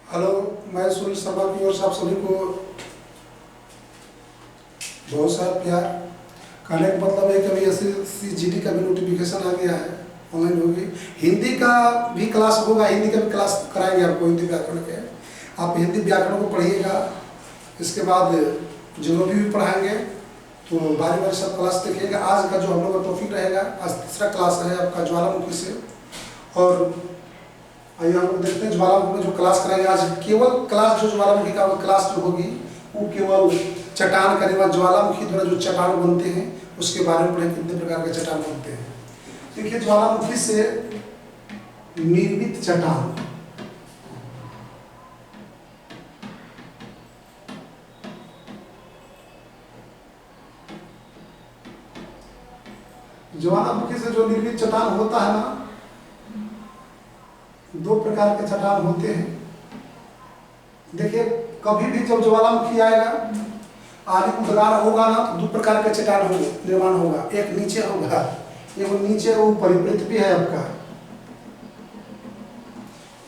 Hello, मैं सुनील शर्मा की ओर से आप सभी को बहुत सारा प्यार। कहने का मतलब है कि अभी SCGT का भी नोटिफिकेशन आ गया है, ऑनलाइन होगी। हिंदी का भी क्लास होगा, हिंदी का भी क्लास कराएंगे आपको, हिंदी व्याकरण के। आप हिंदी व्याकरण को पढ़िएगा, इसके बाद ज्योग्राफी भी पढ़ाएंगे, तो बारी बारी सब क्लास देखिएगा। आज का जो हम लोग का टॉपिक रहेगा, आज तीसरा क्लास है आपका ज्वालामुखी से। और आइए हम लोग देखते हैं ज्वालामुखी में जो क्लास कराएंगे आज। केवल क्लास जो ज्वालामुखी का क्लास जो होगी वो केवल चट्टान का निर्माण, ज्वालामुखी द्वारा जो चट्टान बनते हैं उसके बारे में पढ़ें, कितने प्रकार के चट्टान बनते हैं। देखिए, ज्वालामुखी से निर्मित चट्टान, ज्वालामुखी से जो निर्मित चट्टान होता है ना, दो प्रकार के चट्टान होते हैं। देखिए, कभी भी जब ज्वालामुखी आएगा, आदि उद्गार होगा ना, तो दो प्रकार के चट्टान होंगे, निर्माण होगा। एक नीचे होगा, एक नीचे ऊपर। पृथ्वी है आपका,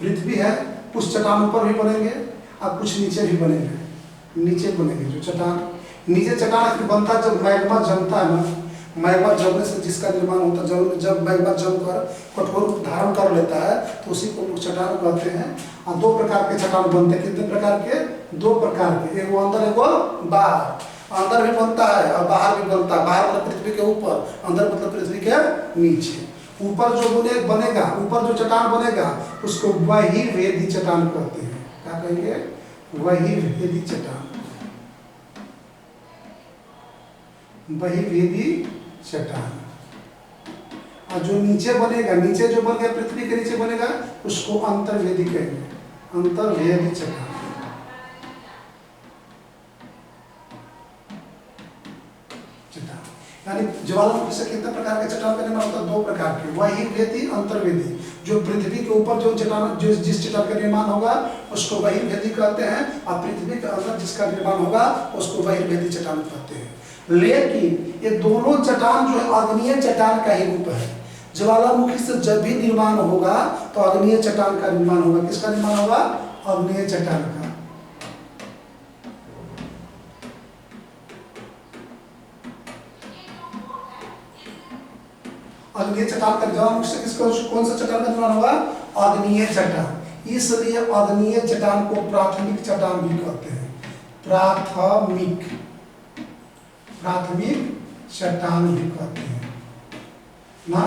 पृथ्वी है, कुछ चट्टान ऊपर भी बनेंगे और कुछ नीचे भी बनेंगे। नीचे बनेंगे जो चट्टान, नीचे चट्टान बनता जब मैग्मा जमता है ना, मैग्मा जमने से जिसका निर्माण होता है, जब मैग्मा जमकर कठोर रूप धारण कर लेता है तो उसी को लोग चट्टान कहते हैं। और दो प्रकार के चट्टान बनते हैं। कितने प्रकार के? दो प्रकार के, एक वो अंदर है, वो बाहर। अंदर भी बनता है और बाहर भी बनता है। बाहर मतलब पृथ्वी के ऊपर, अंदर मतलब पृथ्वी के नीचे। ऊपर जो बनेगा, ऊपर जो चट्टान बनेगा उसको वही वेदी चट्टान कहते हैं। क्या कहेंगे? वही वेदी चट्टान, वही वेदी चट्टान। और जो नीचे बनेगा, नीचे जो बन गया, पृथ्वी के नीचे बनेगा, उसको अंतर्वेदी कहेंगे, अंतर्वेदी चट्टान। यानी ज्वालामुखी से कितने प्रकार के चट्टान का निर्माण होता है? दो प्रकार के, वही वेदी, अंतर्वेदी। जो पृथ्वी के ऊपर जो चट्टान, जिस चट्टान का निर्माण होगा उसको वही वेदी कहते हैं, और पृथ्वी के अंदर जिसका निर्माण होगा उसको वही वेदी चट्टान कहते हैं। लेकिन ये दोनों चट्टान जो है अग्नीय चट्टान का ही रूप है। ज्वालामुखी से जब भी निर्माण होगा तो अग्नीय चट्टान का निर्माण होगा। किसका निर्माण होगा? अग्नीय चट्टान का। अग्नीय चट्टान का, ज्वालामुखी से किसका, कौन सा चट्टान का निर्माण होगा? अग्नीय चट्टान। इसलिए अग्नीय चट्टान को प्राथमिक चट्टान भी कहते हैं। प्राथमिक चट्टान भी कहते हैं ना,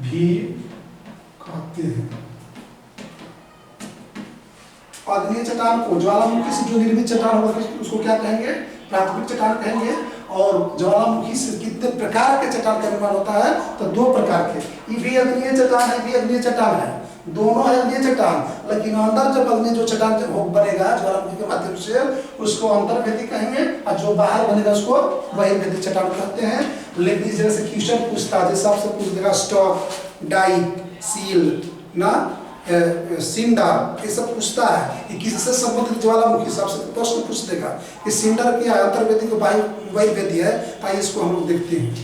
भी कहते हैं। अग्नीय चट्टान को, ज्वालामुखी से जो निर्मित चट्टान होगा उसको क्या कहेंगे? प्राथमिक चट्टान कहेंगे। और ज्वालामुखी से कितने प्रकार के चट्टान का निर्माण होता है? तो दो प्रकार के। ये भी अग्नीय चट्टान है, भी अग्नीय चट्टान है, दोनों है अग्नीय चट्टान। लेकिन अंदर जब अग्नि जो चट्टान बनेगा ज्वालामुखी के माध्यम से, उसको अंतर्वेदी कहेंगे, और जो बाहर बनेगा उसको वही वेदी चट्टान कहते हैं। लेकिन जैसे क्वेश्चन पूछता है, जैसे आपसे पूछ देगा स्टॉक, डाइक, सील ना, सिंडर, ये सब पूछता है कि किससे संबंधित ज्वालामुखी, सबसे प्रश्न पूछ देगा कि सिंडर क्या है, अंतर्वेदी को वही वेदी है। आइए इसको हम लोग देखते हैं।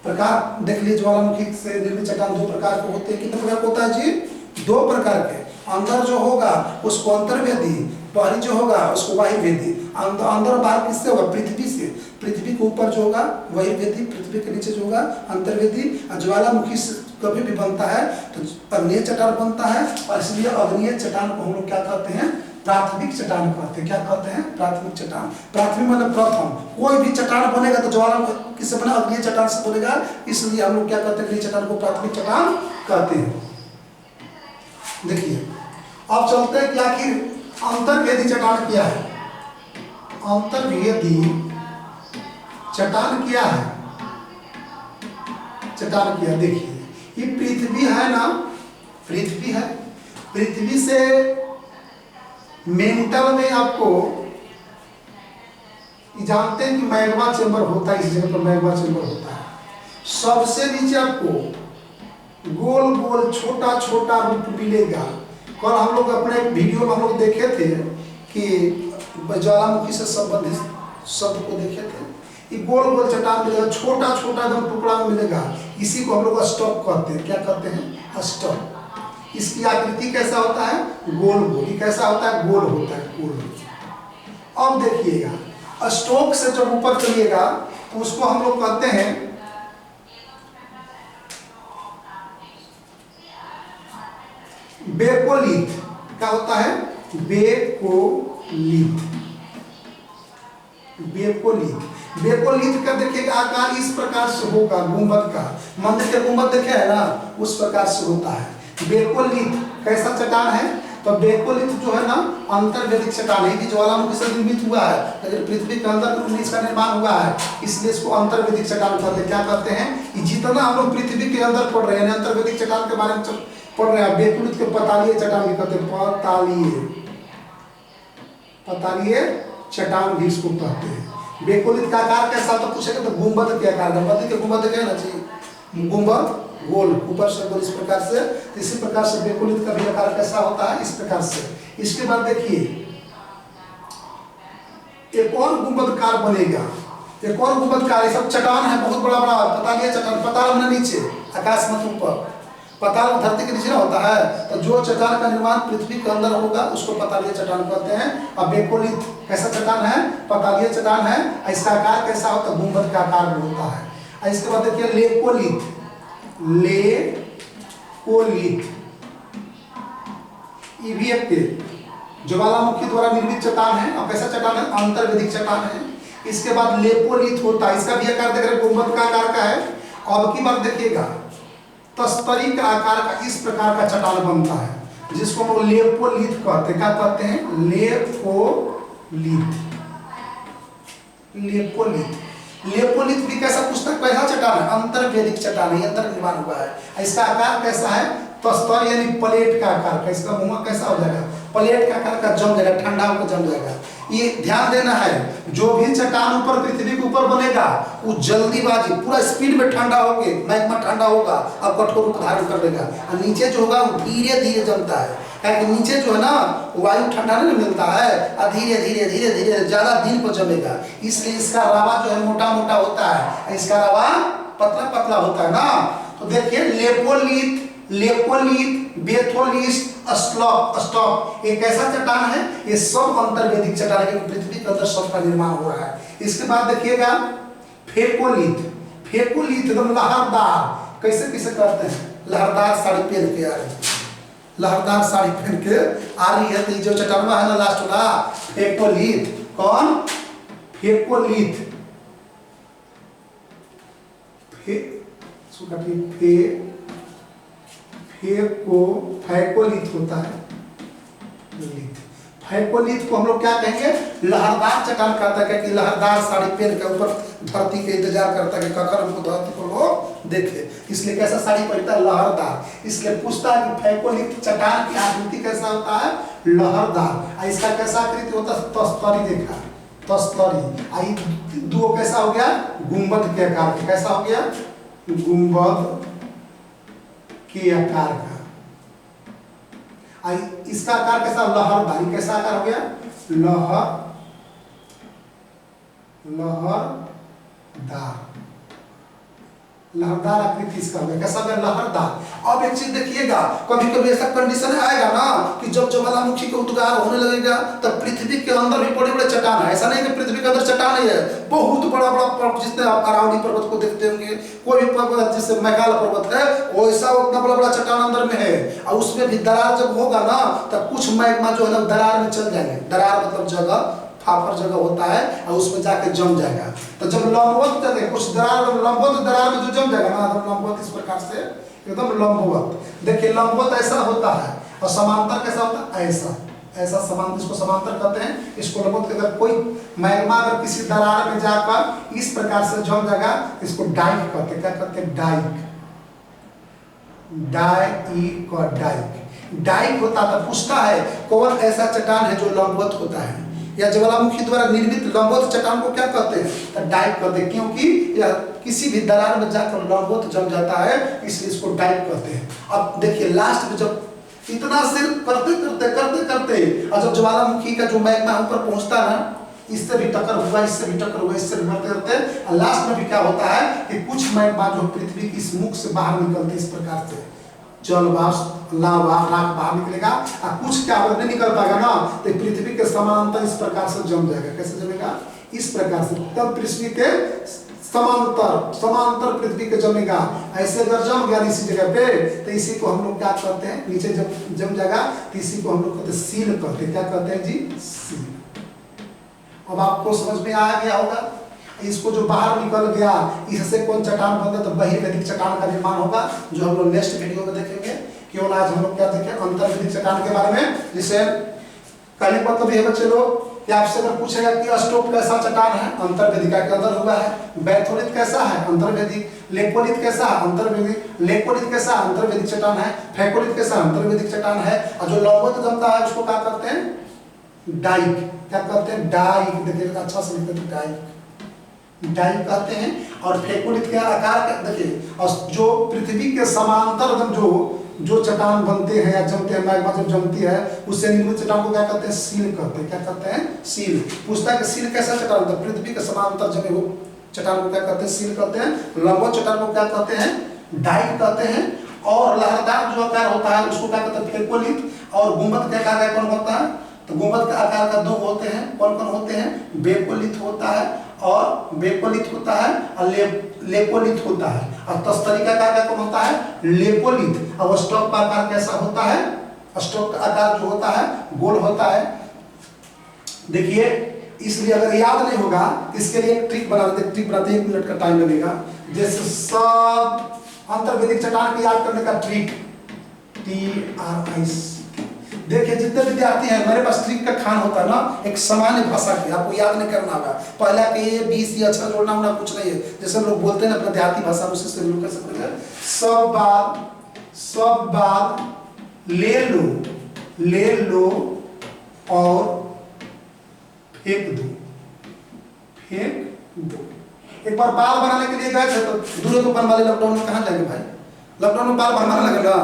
प्रकार देख लीजिए, ज्वालामुखी से निर्मित चट्टान दो प्रकार के होते हैं। कितने प्रकार का होता है जी? दो प्रकार के। अंदर जो होगा उसको अंतर्वेदी, बाहरी जो होगा उसको वाही वेदी। अंदर बाहर किससे होगा? पृथ्वी से। पृथ्वी के ऊपर जो होगा वही वेदी, पृथ्वी के नीचे जो होगा अंतर्वेदी। ज्वालामुखी से कभी भी बनता है तो अग्नीय चट्टान बनता है, और इसलिए अग्नीय चट्टान को हम लोग क्या कहते हैं? प्राथमिक चट्टान कहते हैं। क्या कहते हैं? प्राथमिक चट्टान। प्राथमिक मतलब प्रथम। कोई भी चट्टान बनेगा तो ज्वालामुखी किससे बना? अग्नीय चट्टान से बनेगा। इसलिए हम लोग क्या कहते हैं? अग्नीय चट्टान को प्राथमिक चट्टान कहते हैं। देखिए, अब चलते हैं कि आखिर अंतर्वेदी चट्टान क्या है। अंतर्वेदी चट्टान क्या है? चट्टान क्या? देखिए, ये पृथ्वी है ना, पृथ्वी है, पृथ्वी से मेंटल में आपको जानते हैं कि मैग्मा चेंबर होता है, इस जगह पर मैग्मा चेंबर होता है। सबसे नीचे आपको गोल गोल छोटा छोटा रूप मिलेगा। कल हम लोग अपने वीडियो में हम लोग देखे थे कि ज्वालामुखी से संबंधित शब्द को देखे थे। ये गोल गोल चट्टान मिलेगा, छोटा छोटा एकदम टुकड़ा में मिलेगा। इसी को हम लोग स्टॉक कहते हैं। क्या कहते हैं? स्टॉक। इसकी आकृति कैसा होता है, गोल गोल। ये कैसा होता है, गोल होता है, गोल। अब देखिएगा स्ट्रोक से जब ऊपर चलिएगा तो उसको हम लोग कहते हैं बेकोलिथ। क्या होता है, बेकोलिथ। बेकोलिथ, बेकोलिथ का देखिएगा आकार इस प्रकार से होगा, गुंबद का, मंदिर के गुंबद देखे है ना, उस प्रकार से होता है। बेकोलिथ कैसा चट्टान है, तो बेकोलिथ जो है ना अंतर्वेदिक चट्टान है, ज्वालामुखी से निर्मित हुआ है, लेकिन पृथ्वी के अंदर इसका निर्माण हुआ है, इसलिए इसको अंतर्वेदिक चट्टान कहते हैं। क्या कहते हैं, जितना हम लोग पृथ्वी के अंदर पढ़ रहे हैं अंतर्वेदिक चट्टान के बारे में पढ़ रहे हैं, बेकोलिथ के पतालीय चट्टान भी कहते हैं, पतालीय चट्टान भी इसको कहते हैं। बेकोलिथ का आकार कैसा होता है पूछेगा तो गुंबद के आकार का, मंदिर के गुंबद देखे ना जी, गुंबद गोल, ऊपर से गोल, इस प्रकार से। तो इसी प्रकार से बेकोलिथ का भी आकार कैसा होता है, इस प्रकार से। इसके बाद देखिए एक और गुंबदकार बनेगा, एक और गुंबदकार। ये सब चट्टान है, बहुत बड़ा बड़ा पतालीय चट्टान। पताल हमने नीचे, आकाश मत ऊपर, पताल धरती के नीचे ना होता है, तो जो चट्टान का निर्माण पृथ्वी के अंदर होगा उसको पतालीय चट्टान कहते हैं। अब बेकोलिथ कैसा चट्टान है, पतालीय चट्टान है। इसका आकार कैसा होता है, गुंबद का आकार में होता है। इसके बाद देखिए लेकोलिथ, लेकोलिथ ये भी एक ज्वालामुखी द्वारा निर्मित चट्टान है। अब कैसा चट्टान है, अंतर्वेदिक चट्टान है। इसके बाद लेपोलिथ होता है, इसका भी आकार देख रहे हैं, गुंबद का आकार का है। अब की बार देखिएगा तस्तरी का आकार का इस प्रकार का चट्टान बनता है, जिसको हम लेपोलिथ कहते हैं। क्या कहते हैं, लेपोलिथ, लेपोलिथ। लेपोलिथ भी कैसा पुस्तक कैसा चट्टान है, अंतर्वेदिक चट्टान है, अंतर निर्माण हुआ है। इसका आकार कैसा है, तस्तर यानी प्लेट का आकार का। इसका मुंह कैसा हो जाएगा, प्लेट का आकार का, जम जाएगा, ठंडा होकर जम जाएगा। ये ध्यान देना है, जो भी चट्टान ऊपर पृथ्वी के ऊपर बनेगा वो जल्दीबाजी पूरा स्पीड में ठंडा होके मैग्मा ठंडा होगा और कठोर रूप धारण कर लेगा। और नीचे जो होगा वो धीरे धीरे जमता है, क्योंकि नीचे जो है ना वायु ठंडा नहीं मिलता है, और धीरे धीरे धीरे धीरे ज्यादा दिन पर जमेगा। इसलिए इसका रावा जो है मोटा मोटा होता है, इसका रावा पतला पतला होता है ना। तो देखिए लेपोलिथ, लेपोलिथ, बेथोलिथ, स्टॉप, एक ऐसा चट्टान है, ये सब अंतर्वेदिक चट्टान है, पृथ्वी के अंदर सबका निर्माण हो रहा है। इसके बाद देखिएगा फेकोलिथ, फेकोलिथ एकदम लहरदार। कैसे कैसे करते हैं, लहरदार साड़ी पहन के आ रही है, लहरदार साड़ी पहन के आ रही है। तो जो चट्टान है ना लास्ट वाला फेकोलिथ, कौन, फेकोलिथ, फैकोलिथ होता है। फैकोलिथ को हम लोग क्या कहेंगे, लहरदार चट्टान कहता है, कि लहरदार साड़ी पहन के ऊपर धरती के इंतजार करता है कि ककर हमको धरती को लोग देखे, इसलिए कैसा साड़ी पहनता है, लहरदार। इसलिए पूछता है कि फैकोलिथ चट्टान की आकृति कैसा होता है, लहरदार। इसका कैसा आकृति होता है, तस्तरी देखा, तस्तरी। आई दो कैसा हो गया, गुंबद के आकार का। कैसा हो गया, गुंबद के आकार का। इसका आकार कैसा, लहरदार। कैसा आकार हो गया, लहरदार, लहरदार आकृति इसका हो गया। कैसा हो गया, लहरदार। अब एक चीज देखिएगा, कभी कभी ऐसा कंडीशन आएगा ना कि जब ज्वालामुखी का उद्गार होने लगेगा तब पृथ्वी के अंदर भी बड़े बड़े चट्टान है। ऐसा नहीं कि पृथ्वी के अंदर चट्टान ही है, बहुत बड़ा बड़ा पर्वत, जिसने आप अरावली पर्वत को देखते होंगे, कोई भी पर्वत जैसे मैकाल पर्वत है, वैसा उतना बड़ा बड़ा चट्टान अंदर में है। और उसमें भी दरार जब होगा ना तब कुछ मैग्मा जो है ना दरार में चल जाएंगे। दरार मतलब जगह, फाफर जगह होता है, और उसमें जाके जम जाएगा। तो जब लंबवत जगह कुछ दरार, लंबवत दरार में जो जम जाएगा ना, लंबवत इस प्रकार से एकदम लंबवत। देखिए लंबवत ऐसा होता है, और समांतर कैसा होता है, ऐसा, ऐसा समांतर, इसको समांतर कहते हैं। इसको लंबवत। अगर कोई मैग्मा अगर किसी दरार में जाकर इस प्रकार से जम जाएगा, इसको डाइक कहते हैं। क्या कहते हैं, डाइक, डाइक, डाइक होता था। पूछता है कौन ऐसा चट्टान है जो लंबवत होता है, या ज्वालामुखी द्वारा निर्मित लंबवत चट्टान को क्या कहते हैं, तो डाइक कहते हैं। क्योंकि यह किसी भी दरार में जाकर लंबवत जम जाता है, इसलिए इसको डाइक कहते हैं। अब देखिए लास्ट में जब इतना सिर्फ करते करते करते करते, और जब ज्वालामुखी का जो मैग्मा ऊपर पहुंचता ना, इससे भी टक्कर हुआ, इससे भी टक्कर हुआ, इससे भी बढ़ते करते लास्ट में भी क्या होता है कि कुछ मैग्मा जो पृथ्वी की इस मुख से बाहर निकलते इस प्रकार से, जल वाष्प लावा राख बाहर निकलेगा, और कुछ क्या अगर नहीं निकल पाएगा ना तो पृथ्वी के समानांतर इस प्रकार से जम जाएगा। कैसे जमेगा? इस प्रकार से, तब पृथ्वी के समांतर समांतर पृथ्वी के जमेगा। ऐसे अगर जम गया इसी जगह पे तो इसी को हम लोग क्या कहते हैं, नीचे जब जम जाएगा तो इसी को हम लोग कहते हैं सील कहते हैं। क्या कहते हैं जी? सील। अब आपको समझ में आ गया होगा। इसको जो बाहर निकल गया इससे कौन चट्टान बनता, तो बहिर्वेदिक चट्टान का निर्माण होगा, जो हम लोग नेक्स्ट वीडियो में देखेंगे। केवल आज हम लोग क्या देखें अंतर्वेदिक चट्टान के बारे में। जिसे पहले मतलब ये बच्चे लोग कि आपसे अगर पूछेगा कि अष्टोक कैसा चट्टान है, अंतर्वेदिका के अंदर हुआ है। बैथोलित कैसा है? अंतर्वेदिक। लेपोलित कैसा है? अंतर्वेदिक। लेपोलित कैसा है? अंतर्वेदिक चट्टान है। फेकोलित कैसा है? अंतर्वेदिक चट्टान है। और जो लंबवत जमता है उसको क्या करते हैं? डाइक। क्या कहते हैं? डाइक। देखिए अच्छा से लिखते हैं, डाइक, डाइक कहते हैं। और फेकोलित के आकार का देखिए, और जो पृथ्वी के समांतर जो चट्टान बनते हैं या जमते हैं, मैग्मा जब जमती है उससे निर्मित चट्टान को क्या कहते हैं? सील कहते हैं। क्या कहते हैं? सील। पूछता है कि सील कैसा चट्टान होता है? पृथ्वी के समांतर जमे हुए चट्टान को क्या कहते हैं? सील कहते हैं। लंबवत चट्टान को क्या कहते हैं? डाइक कहते हैं। और लहरदार जो आकार होता है उसको क्या कहते हैं? फेकोलित। और गुंबद के आकार का कौन होता है? तो गुंबद के आकार का दो होते हैं। कौन कौन होते हैं? बेकोलित होता है और बेकोलित होता है और लेपोलित होता है। और तस्तरिका का आकार कौन होता है? लेपोलित। और स्टॉक का आकार कैसा होता है? स्टॉक का आकार जो होता है गोल होता है। देखिए, इसलिए अगर याद नहीं होगा इसके लिए एक ट्रिक बनाते, 1 मिनट का टाइम लगेगा। जैसे सब अंतर्वेदिक चट्टान को याद करने का ट्रिक TRIC। देखिए जितने विद्यार्थी हैं, मेरे पास ट्रिक का खान होता है ना, एक सामान्य भाषा की, आपको याद नहीं करना होगा। पहला के A B C अक्षर जोड़ना होना कुछ नहीं है। जैसे हम लोग बोलते हैं अपना देहाती भाषा में, उससे लोग कैसे बोलते हैं? सब बात ले लो और फेंक दो। एक बार बाल बनाने के लिए गए थे तो दूल्हे को बनवा ले। लॉकडाउन में कहाँ जाएंगे भाई? लॉकडाउन में बाल बनवाने लगे ना,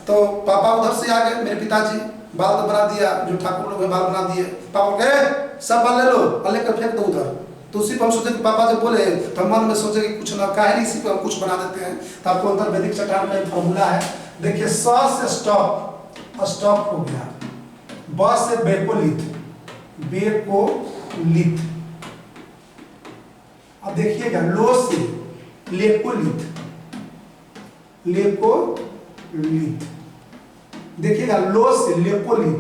तो पापा उधर से आ गए, मेरे पिताजी बाल तो बना दिया, जो ठाकुर लोग बाल बना दिए। पापा कहे सब बाल ले लो और लेकर फेंक दो उधर। तो उसी पर हम सोचे कि पापा जब बोले तो मन में सोचे कि कुछ ना काहे इसी पर हम कुछ बना देते हैं। तो आपको अंतर्वेदिक चट्टान का एक फॉर्मूला है। देखिए, स से स्टॉप हो गया, ब से बेकोलित। अब देखिएगा, लो से लेपोलित। देखिएगा, लो से लेपोलित।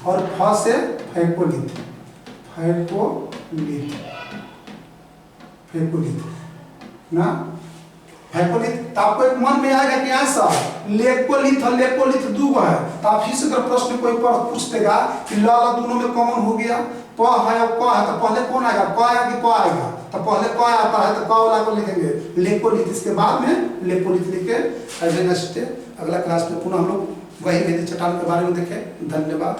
और फ से फेकोलित ना। फेकोलित तो आपको एक मन में आएगा कि ऐसा लेपोलित और लेपोलित दो है। तो आप ही से अगर प्रश्न कोई पूछ देगा कि ल दोनों में कॉमन हो गया, प है और क है, तो पहले कौन आएगा? क आएगा कि प आएगा? तो पहले क आता है तो क वाला को लिखेंगे लेपोलित, इसके बाद में लेपोलित लिखे। अगले क्लास में पुनः हम लोग वही वेदिक चट्टान के बारे में देखें। धन्यवाद।